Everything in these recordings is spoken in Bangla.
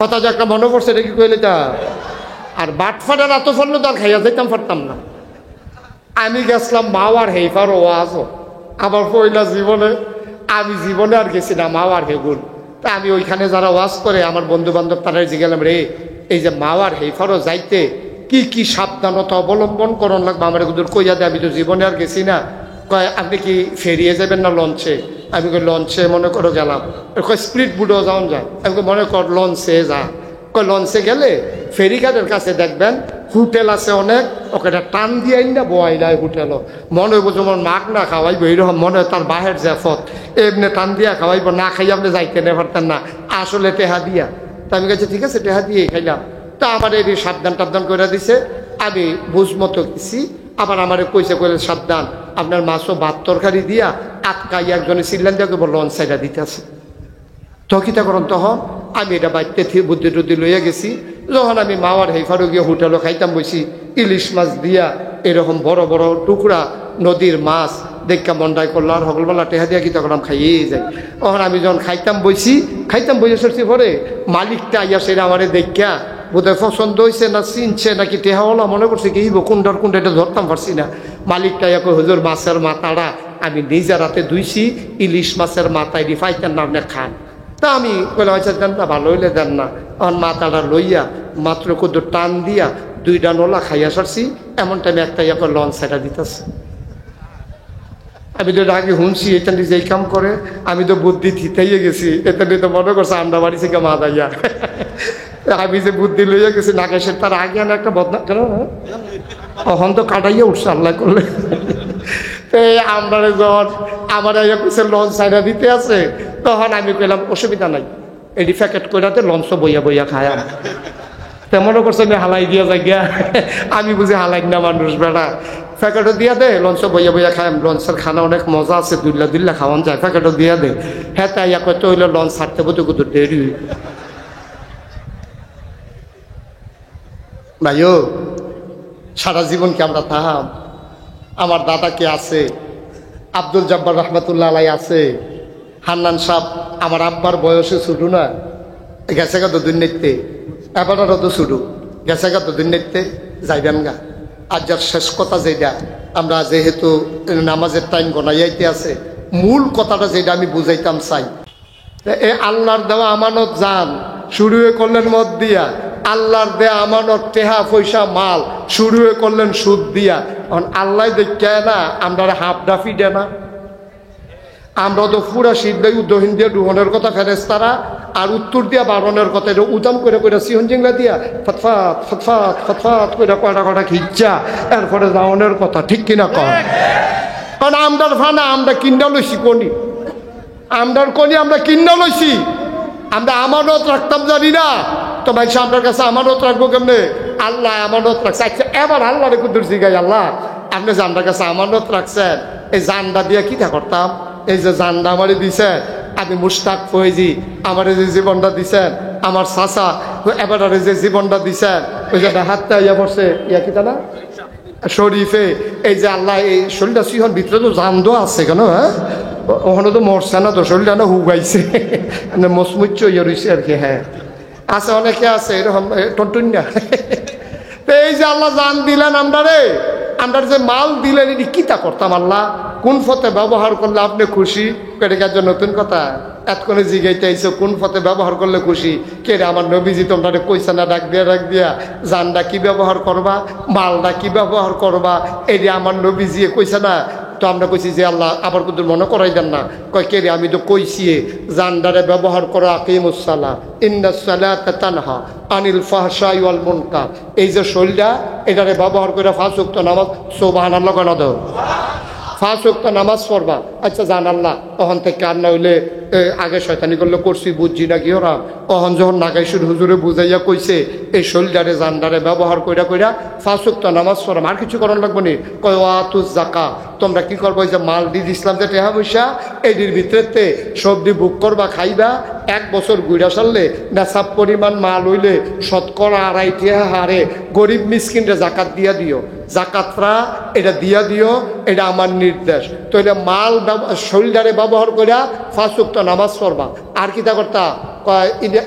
কথা যে একটা মনে পড়ছে এটা কি কইলে তা আর বাটফাটার এত ফললো তো আর খাইয়া যাইতাম পারতাম না। আমি গেছিলাম মাওয়ার হেইফার ওয়াজও আমার পয়লা জীবনে, আমি জীবনে আর গেছি না মাওয়ার হেগুল। তা আমি ওইখানে যারা ওয়াজ করে আমার বন্ধু বান্ধব তারা জিজ্ঞালাম, রে এই যে মাওয়ার হেইফারও যাইতে কি কি সাবধানতা অবলম্বন করন লাগবে আমার এগুলোর কইয়া দেয়, আমি তো জীবনে আর গেছি না। কয় আপনি কি ফেরিয়ে যাবেন না লঞ্চে? আমি কই লঞ্চে মনে করো গেলাম। কয় স্পিড বুটও যাওয়া যায়? আমি কই মনে কর লঞ্চে যা। কয় লঞ্চে গেলে ফেরিঘাটের কাছে দেখবেন হোটেল আছে অনেক, ওকে টান দিয়ে না বোয়াই নাই হোটেলও মনে হইব যেমন মাগ না খাওয়াইব এইরকম মনে হয় তার বাহের জাফত এমনি টান দিয়া খাওয়াইব, না খাইয়া আপনি যাইতে নে পারতেন না, আসলে টেহা দিয়া। তা আমি কাছে ঠিক আছে টেহা দিয়ে খাইলাম। তা আমার এই সাবধান টাবধান করে দিছে, আমি বুঝ মতো গেছি। আবার আমার কইছে কইলে সাবধান আপনার মাছও ভাত তরকারি দিয়া আটকাই একজনে চিল্লান দিয়া কেবল লঞ্চ সাইডা দিতে আছে। তখিতা করুন তখন আমি এটা বাইতে বুদ্ধি টুদ্ধি লইয়া গেছি। যখন আমি মাওয়ার হেফারও গিয়ে হোটেলও খাইতাম বসি, ইলিশ মাছ দিয়া এরকম বড় বড় টুকরা নদীর মাছ দেখা মন্ডাই করলো আর সকলবেলা টেহা দিয়া কিতা করলাম খাইয়েই যাই। তখন আমি যখন খাইতাম বসে সরছি পরে মালিকটা আইয়া সেটা আমারে দেখা বোধহয় পছন্দ হয়েছে না চিনছে নাকি টেহাওয়ালা মনে করছে কি কোনটার কোনটা এটা ধরতাম পারছি না। মালিকটা ইয়া কই হুজুর মাছের মাথাটা আমি নিজের হাতে ধুইছি, ইলিশ মাছের মাথায় রিফাইতেন না আপনি খান। তা আমি বলে হয়েছে দেন না, ভালো হইলে দেন না। আমার মাথাটা লইয়া মাত্র কত টান দিয়া 2টা নোলা খাইয়া সারছি। এমন টাইমে একটা ইয়া করে লঞ্চ সেটা দিতেছে। আমি তো আগে শুনছি এটা নিজে এই কাম করে, আমি তো বুদ্ধি থিতাইয়ে গেছি, এটা নিয়ে তো মনে করছে আমরা বাড়ি থেকে মা দাইয়া। আমি যে বুদ্ধি লইয়া গেছি নাগেশের তার আগে আনা একটা বদনাম কেন তখন তো কাটাইয়া উঠছে আল্লাহ করলে। আমরা যখন আমার লঞ্চ সাইডা দিতে আছে তখন আমি কইলাম অসুবিধা নাই, এটি প্যাকেট কইরাতে লঞ্চ বইয়া বইয়া খায়। তেমনও করছে হালাই দিয়া যায় গিয়া, আমি বুঝি হালাই না মানুষ বেড়া, প্যাকেটও দিয়া দে লঞ্চ বইয়া বইয়া খায়। লঞ্চের খানা অনেক মজা আছে, দুল্লা খাওয়ান যায়, প্যাকেটও দিয়া দে। হ্যাঁ তাই কত হইলে লঞ্চ ছাড়তে বলতে কত দেরি। ভাইও সারা জীবন কি আমরা থাম? আমার দাদা কে আছে, আব্দুল জব্বার রহমতুল্লাহ আলাই আছে, হান্নান সাহেব আমার আব্বার বয়সে ছুটু না, গেছে গা দুদিন নেতে এবারও তো ছুটু গেছে গা দুদিন নেতে যাইবেন গা। আর যার শেষ কথা যেটা আমরা যেহেতু নামাজের টাইম গনাইয়াইতে আছে, মূল কথাটা যেটা আমি বুঝাইতাম চাই, এ আল্লাহর দেওয়া আমানত জান শুরুয়ে করলেন মদ দিয়া, আল্লাহর দেয়া আমানত টেহা পয়সা মাল শুরুয়ে করলেন সুদ দিয়া। এখন আল্লাহ দেখে না আমরা হাফ ডাফি দে না, আমরা তো পুরা শীত দেয় দক্ষিণ দিয়ে ডুহনের কথা ফেরেস্তারা আর উত্তর দিয়া বারণের কথা এটা উদাম করে কইরা সিহন জিংলা দিয়া ফতফাত ফতফাত ফতফাত কইরা কয়টা কয়টা খিচ্ছা এরপরে যাওনের কথা, ঠিক কিনা কর? কারণ আমরার ফানা আমরা কিনা লইছি কনি, আমরার কনি আমরা কিনা লইছি, আমরা আমানত রাখতাম জানি না তো ভাই আপনার কাছে আমানত রাখবো কেমনে? আল্লাহ আমানত রাখছে। আচ্ছা এবার আল্লাহরে কুদুর জিগাই, আল্লাহ আপনি জানটার কাছে আমানত রাখছেন, এই জানটা দিয়ে কিটা করতাম? এই যে জানটা আমারে দিছেন, আমি মুশতাক ফয়েজি আমার যে জীবনটা দিছেন, আমার চাচা এবারে যে জীবনটা দিছেন, ওই যে হাতটা ইয়া পড়ছে ইয়া কিটা না শরীফে, এই যে আল্লাহ এই শরীরটা সিহন ভিতরে তো জান দো আছে কেন? হ্যাঁ ওখানে তো মরছে না তো, শরীরটা না হুগাইছে মসমুচ্চ ইয়ে রয়েছে আর কি। হ্যাঁ আছে অনেকে আছে এরকম টন্টুন্যা। এই যে আল্লাহ জান দিলেন আমরা রে, আমরা যে মাল দিলেন এটি কিতা করতাম? আল্লাহ কোন পথে ব্যবহার করলে আপনি খুশি? কেটে নতুন কথা এতক্ষণে জিগাইতে আইসো কোন পথে ব্যবহার করলে খুশি? কে রে আমার নবীজি তোমরা কইছে না ডাক দিয়া জানটা কি ব্যবহার করবা, মালটা কি ব্যবহার করবা, এটি আমার নবীজি কইছে না? তো আমরা কইছি যে আল্লাহ আবার কিন্তু মনে করাই দেন না। কয় কে রে আমি তো কইছি জানদারে ব্যবহার করো আকিমুস সালাহ ইন্নাস সালাতা তানহা আনিল ফাহশাই ওয়াল মুনকার। এই যে শরীরটা এটারে ব্যবহার করে 5 ওয়াক্ত নামাজ সুবহানাল্লাহ কেন দাও, 5 ওয়াক্ত নামাজ পড়বা। আচ্ছা জান আল্লাহ তখন থেকে আর না হইলে আগে শয়তানি করলে করছি বুঝছি না কি ওরা, তখন যখন নাগাইশুর হুজুরে বুঝাইয়া কইছে এই শরীরটারে জানদারে ব্যবহার কইরা 5 ওয়াক্ত নামাজ পড়াম, আর কিছু করার লাগবে নি। কয় ওয়াতুজ জাকা, তোমরা কি করবো? যে মাল দিয়ে দিছিলাম যে টেহা পয়সা এটির ভিতরেতে সবজি বুক করবা খাইবা, 1 বছর গুইরা সারলে নেশাব পরিমাণ মাল হইলে শতকরা 2.5 হারে গরিব মিসকিনরে জাকাত দিয়া দিও, জাকাতরা এটা দিয়া দিও, এটা আমার নির্দেশ। তো এটা মাল শরীরটারে ব্যবহার করিয়া 5 ওয়াক্ত নামাজ পড়বা। আর কিতা করতা?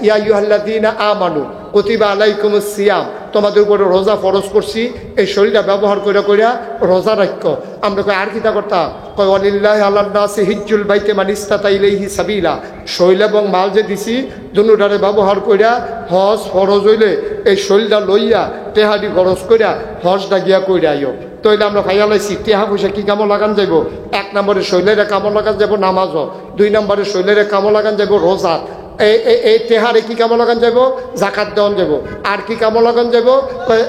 ইয়া আইয়ুহাল্লাযীনা আমানু কুতিবা আলাইকুমুস সিয়াম, তোমাদের উপরে রোজা ফরজ করছি, এই শরীরটা ব্যবহার করে কইরা রোজা রাখো। আমরা কই আর কিতা করতাম, কয় ওয়ালিল্লাহি আলান নাসি হিজ্জুল বাইতি মান ইসতাতা ইলাইহি সাবিলা, শরীর এবং মাল যে দিছি দুনুটারে ব্যবহার কইরা হজ ফরজ হইলে এই শরীরটা লইয়া টেহাদি খরচ কইরা হজটা গিয়া কইরা আইও। তইলে আমরা ভাইয়া লাইছি টেহা পয়সা কি কামো লাগান যাইব, 1 নম্বরে শরীরের কামো লাগান যাব নামাজও, 2 নম্বরে শরীরের কামো লাগান যাব রোজা, এই তেহারে কি কামো লাগান যাব, জাকাত দেওয়ান যাব, আর কি কামো লাগান যাব,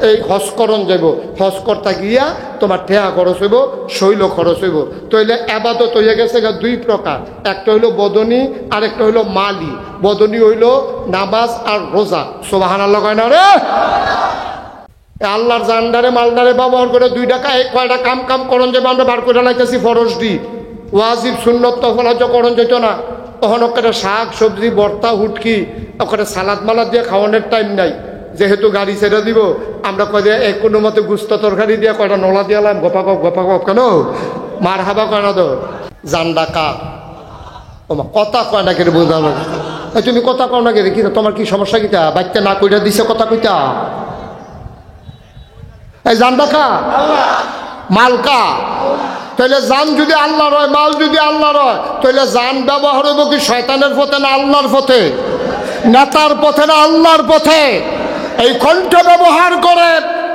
এই হজ করন যাব। হজ করতে গিয়া তোমার টেহা খরচ হইব, শৈল খরচ হইব। তইলে আবাদত হইয়া গেছে 2 প্রকার, একটা হইল বদনী আর একটা হইল মালি। বদনী হইল নামাজ আর রোজা। সুবহানাল্লাহ কয় না রে? আল্লাহর জান্ডারে মালদারে ব্যবহার করে 2 টাকা কয়টা কাম করন যাবে, আমরা বার করে লাইতেছি ফরজ দি ওয়াজিব সুন্নত তখন হয়তো করন যেত না। তখন ওখানে শাক সবজি ভর্তা হুটকি ওখানে সালাদ মালাদ দিয়ে খাওয়ানোর টাইম নাই, যেহেতু গাড়ি ছেড়ে দিব আমরা কয় কোনো মতে গুস্ত তরকারি দিয়ে কয়টা নলা দিয়ালাম গোপাকক কেন মার হাবা কয় না তো জান্ডা কা কথা কয় না কেন বোঝানো। তুমি কথা কও না কেন, কি তোমার কি সমস্যা কিতা, বাচ্চা না কইটা দিছে কথা কইতা, এই জান্ডা কা মাল কা। তাহলে জান যদি আল্লাহ রয়, মাল যদি আল্লাহ রয়, তাহলে জান ব্যবহার হইব কি শয়তানের পথে না আল্লাহর পথে, নেতার পথে না আল্লাহর পথে? এই কণ্ঠ ব্যবহার করে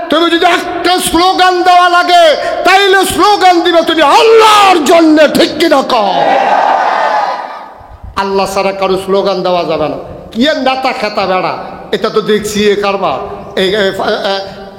তুমি যদি একটা স্লোগান দেওয়া লাগে তাইলে স্লোগান দিবে তুমি আল্লাহর জন্য, ঠিক কিনা কও? আল্লাহ ছাড়া কারো স্লোগান দেওয়া যাবে না। কি নেতা খেতা বেড়া, এটা তো দেখছি এ কারবার। এই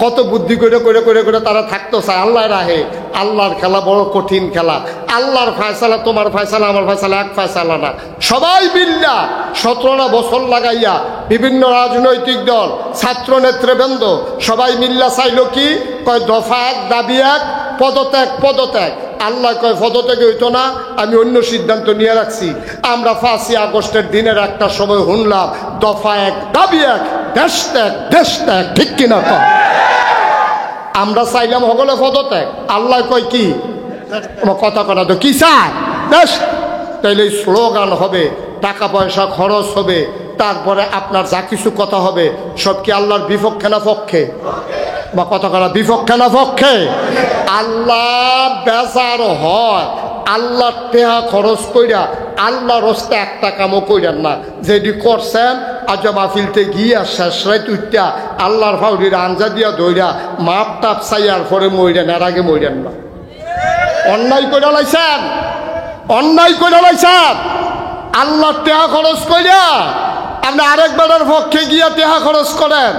কত বুদ্ধি করে করে করে করে তারা থাকতো চায় আল্লাহ রাহে। আল্লাহর খেলা বড় কঠিন খেলা। আল্লাহর ফয়সালা তোমার ফয়সালা আমার ফয়সালা এক ফয়সালা না। সবাই মিল্লা 17টা বছর লাগাইয়া বিভিন্ন রাজনৈতিক দল ছাত্র নেতৃবৃন্দ সবাই মিল্লা চাইল কি, কয় দফা 1 দাবি 1 পদত্যাগ। আল্লাহ কয় পদত্যাগ হইতো না, আমি অন্য সিদ্ধান্ত নিয়ে রাখছি। আমরা 5ই আগস্টের দিনের একটা সময় শুনলাম দফা 1 দাবি 1 দেশ ত্যাগ, ঠিক কিনা কয়? আমরা চাইলাম হগলে পদত্যাগ, আল্লাহ কয় কি কথা করা তো কি চায় দেশ। তাইলে স্লোগান হবে, টাকা পয়সা খরচ হবে, তারপরে আপনার যা কিছু কথা হবে সব কি আল্লাহর বিপক্ষে না পক্ষে? বা কথা করা বিপক্ষে না পক্ষে? আল্লাহ বেজার হয়, আল্লাহ টেহা খরচ কইরা আল্লাহর রাস্তায় একটা কামও কইরেন না। যেটি করছেন আজ মাহফিলতে গিয়া শেষ রাত উঠা আল্লাহর ফাউরির আঞ্জা দিয়া দইরা মাপ টাপ চাইয়ার পরে মইরেন, এর আগে মইরেন না। অন্যায় করে লাইছেন, অন্যায় করে লাইছেন। আল্লাহ টেহা খরচ কইরা আপনি আরেক বেড়ার পক্ষে গিয়া টেহা খরচ করেন।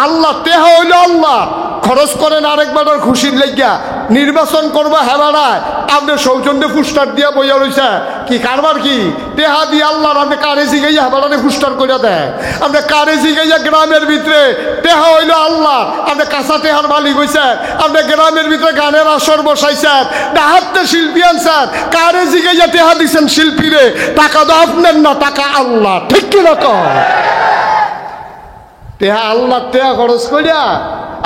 আল্লাহ টেহা হইল আল্লাহ, খরচ করেন আরেক বেড়ার খুশির লেগিয়া। নির্বাচন করবো হেবাড়ায় আপনি সৌজন্যে পুস্টার দিয়া বইয়া রয়েছে, কি কারবার কি টেহা দিয়ে আল্লাহর আপনি কারে জিগাইয়া হেবাড়ারে পুস্টার করে দেয়। আপনি কারে জিগাইয়া গ্রামের ভিতরে টেহা হইল আল্লাহ, আপনি কাঁচা টেহার মালিক হয়েছেন। আপনি গ্রামের ভিতরে গানের আসর বসাইছেন, ডাহাতে শিল্পী আনছেন, কারে জিগাইয়া টেহা দিচ্ছেন শিল্পীরে? টাকা তো আপনার না, টাকা আল্লাহ, ঠিক কিরকম? টেহা আল্লাহ টেহা খরচ করিয়া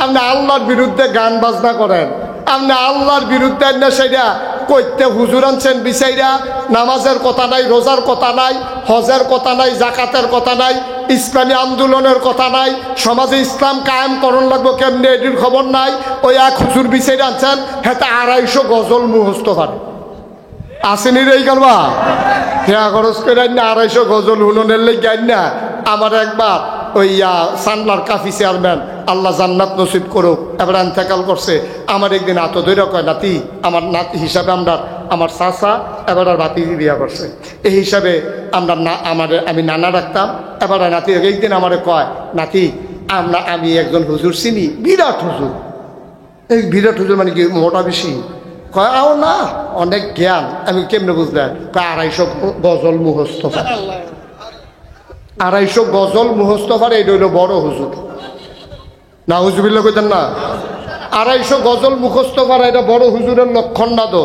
আপনি আল্লাহর বিরুদ্ধে গান বাজনা করেন। আপনি আল্লাহর বিরুদ্ধে না সেটা কইতে হুজুর আনছেন বিচাইরা। নামাজের কথা নাই, রোজার কথা নাই, হজের কথা নাই, জাকাতের কথা নাই, ইসলামী আন্দোলনের কথা নাই, সমাজে ইসলাম কায়েম করণ লাগবো কেমনি এটির খবর নাই। ওই এক হুজুর বিচাইরা আনছেন, হেতে 250 গজল মুখস্থ পারে। আসেনি রে এই কারবা হেয়া খরচ করে না 250 গজল হুননের লেগে গাইন না। আমার একবার ওই সানলার কাফি চেয়ারম্যান আল্লাহ জান্নাত নসিব করুক, এবার ইন্তেকাল করছে। আমার একদিন আত ধৈর্য কয় নাতি, আমার নাতি হিসাবে আমরা আমার চাচা এবার আর ভাতি বিয়া করছে, এই হিসাবে আমরা আমি নানা রাখতাম। এবার নাতি একদিন আমারে কয় নাতি আমি একজন হুজুর চিনি, বিরাট হুজুর। এই বিরাট হুজুর মানে কি মোটা বেশি? কয় আও না, অনেক জ্ঞান। আমি কেমনে বুঝলেন? কয় 250 গজল মুখস্থ পারে। 250 গজল মুখস্থ পারে, এটা হইল বড় হুজুর। না হুজুবিল্লা কইতেন না? 250 গজল মুখস্থ পারা এটা বড় হুজুরের লক্ষণ না তো।